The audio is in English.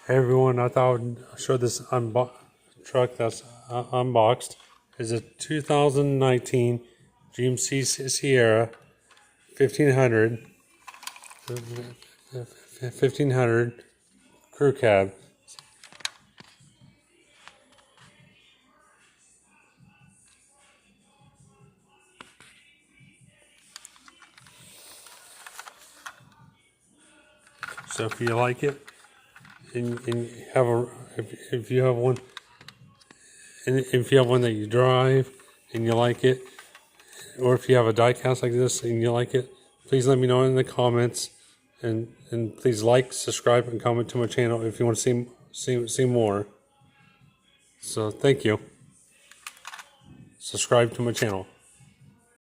Hey everyone, I thought I would show this truck that's unboxed. It's a 2019 GMC Sierra 1500 crew cab. So if you like it, and have a if you have one, and if you have one that you drive and you like it, or if you have a diecast like this and you like it, please let me know in the comments, and please like, subscribe, and comment to my channel if you want to see more. So thank you. Subscribe to my channel.